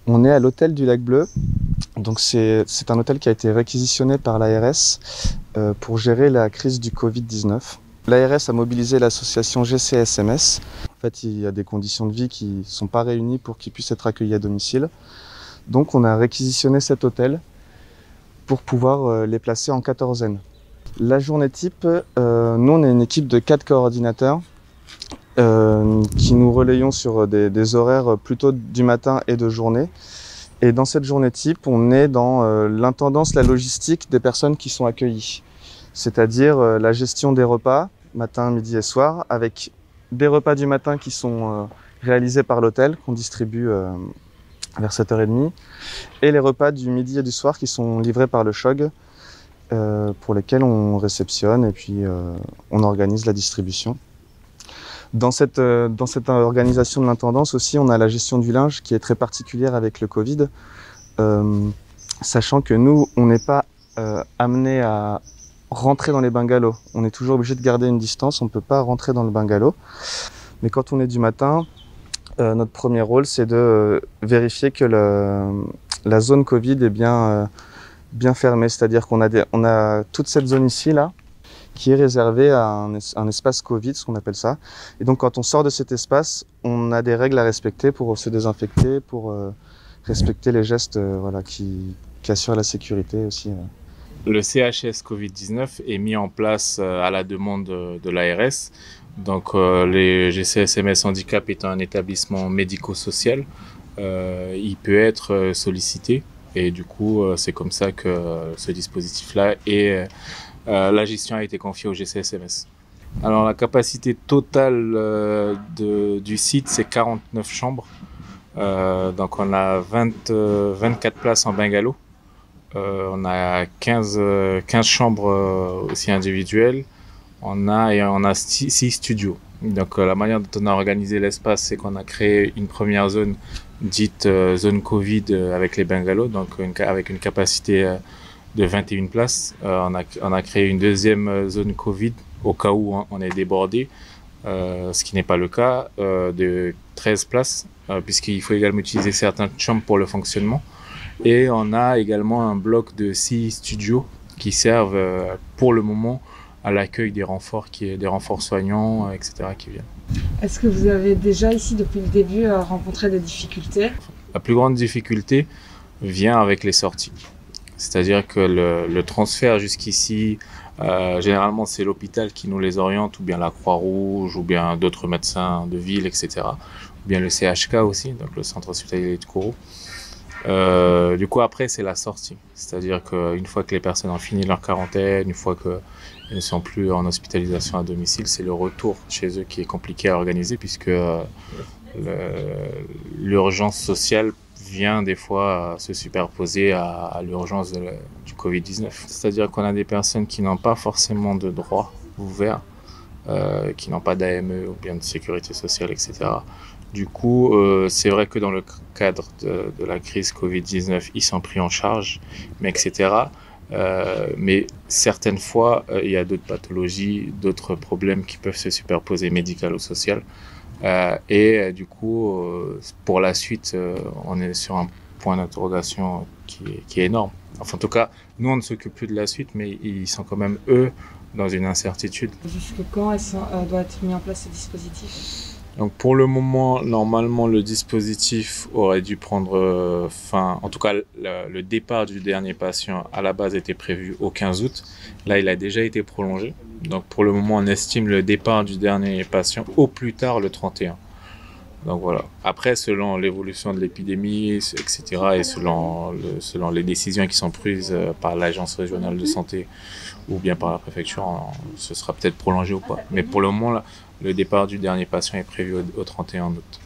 On est à l'hôtel du Lac Bleu. Donc c'est un hôtel qui a été réquisitionné par l'ARS pour gérer la crise du Covid-19. L'ARS a mobilisé l'association GCSMS. En fait, il y a des conditions de vie qui ne sont pas réunies pour qu'ils puissent être accueillis à domicile. Donc on a réquisitionné cet hôtel pour pouvoir les placer en quatorzaine. La journée type, nous on est une équipe de 4 coordinateurs qui nous relayons sur des horaires plutôt du matin et de journée. Et dans cette journée type, on est dans l'intendance, la logistique des personnes qui sont accueillies. C'est-à-dire la gestion des repas, matin, midi et soir, avec des repas du matin qui sont réalisés par l'hôtel, qu'on distribue vers 7h30, et les repas du midi et du soir qui sont livrés par le CHOG, pour lesquels on réceptionne et puis on organise la distribution. Dans cette organisation de l'intendance aussi, on a la gestion du linge qui est très particulière avec le Covid, sachant que nous, on n'est pas amené à rentrer dans les bungalows. On est toujours obligé de garder une distance, on ne peut pas rentrer dans le bungalow. Mais quand on est du matin, notre premier rôle, c'est de vérifier que la zone Covid est bien fermée. C'est-à-dire qu'on a toute cette zone ici, là, qui est réservé à un espace Covid, ce qu'on appelle ça. Et donc quand on sort de cet espace, on a des règles à respecter pour se désinfecter, pour respecter les gestes qui assurent la sécurité aussi. Le CHS Covid-19 est mis en place à la demande de l'ARS. Donc les GCSMS Handicap étant un établissement médico-social, il peut être sollicité. Et du coup, c'est comme ça que ce dispositif-là est... la gestion a été confiée au GCSMS. Alors la capacité totale du site, c'est 49 chambres. Donc on a 24 places en bungalow. On a 15 chambres aussi individuelles. On a 6 studios. Donc la manière dont on a organisé l'espace, c'est qu'on a créé une première zone dite zone Covid avec les bungalows, donc avec une capacité de 21 places. On a créé une deuxième zone Covid au cas où on est débordé, ce qui n'est pas le cas, de 13 places, puisqu'il faut également utiliser certaines chambres pour le fonctionnement. Et on a également un bloc de 6 studios qui servent pour le moment à l'accueil des renforts, des renforts soignants, etc. qui viennent. Est-ce que vous avez déjà ici, depuis le début, rencontré des difficultés? La plus grande difficulté vient avec les sorties. C'est-à-dire que le transfert jusqu'ici, généralement c'est l'hôpital qui nous les oriente, ou bien la Croix-Rouge, ou bien d'autres médecins de ville, etc. Ou bien le CHK aussi, donc le centre hospitalier de Kourou. Du coup après c'est la sortie, c'est-à-dire qu'une fois que les personnes ont fini leur quarantaine, une fois qu'elles ne sont plus en hospitalisation à domicile, c'est le retour chez eux qui est compliqué à organiser, puisque l'urgence sociale vient des fois se superposer à l'urgence du Covid-19. C'est-à-dire qu'on a des personnes qui n'ont pas forcément de droits ouverts, qui n'ont pas d'AME ou bien de sécurité sociale, etc. Du coup, c'est vrai que dans le cadre de la crise Covid-19, ils sont pris en charge, mais etc. Mais certaines fois, il y a d'autres pathologies, d'autres problèmes qui peuvent se superposer, médical ou social. Du coup, pour la suite, on est sur un point d'interrogation qui est énorme. Enfin, en tout cas, nous, on ne s'occupe plus de la suite, mais ils sont quand même, eux, dans une incertitude. Jusque quand doit être mis en place ce dispositif? Donc pour le moment, normalement, le dispositif aurait dû prendre fin. En tout cas, le départ du dernier patient à la base était prévu au 15 août. Là, il a déjà été prolongé. Donc pour le moment, on estime le départ du dernier patient au plus tard le 31. Donc voilà. Après, selon l'évolution de l'épidémie, etc., et selon les décisions qui sont prises par l'agence régionale de santé ou bien par la préfecture, ce sera peut-être prolongé ou pas. Mais pour le moment, là, le départ du dernier patient est prévu au 31 août.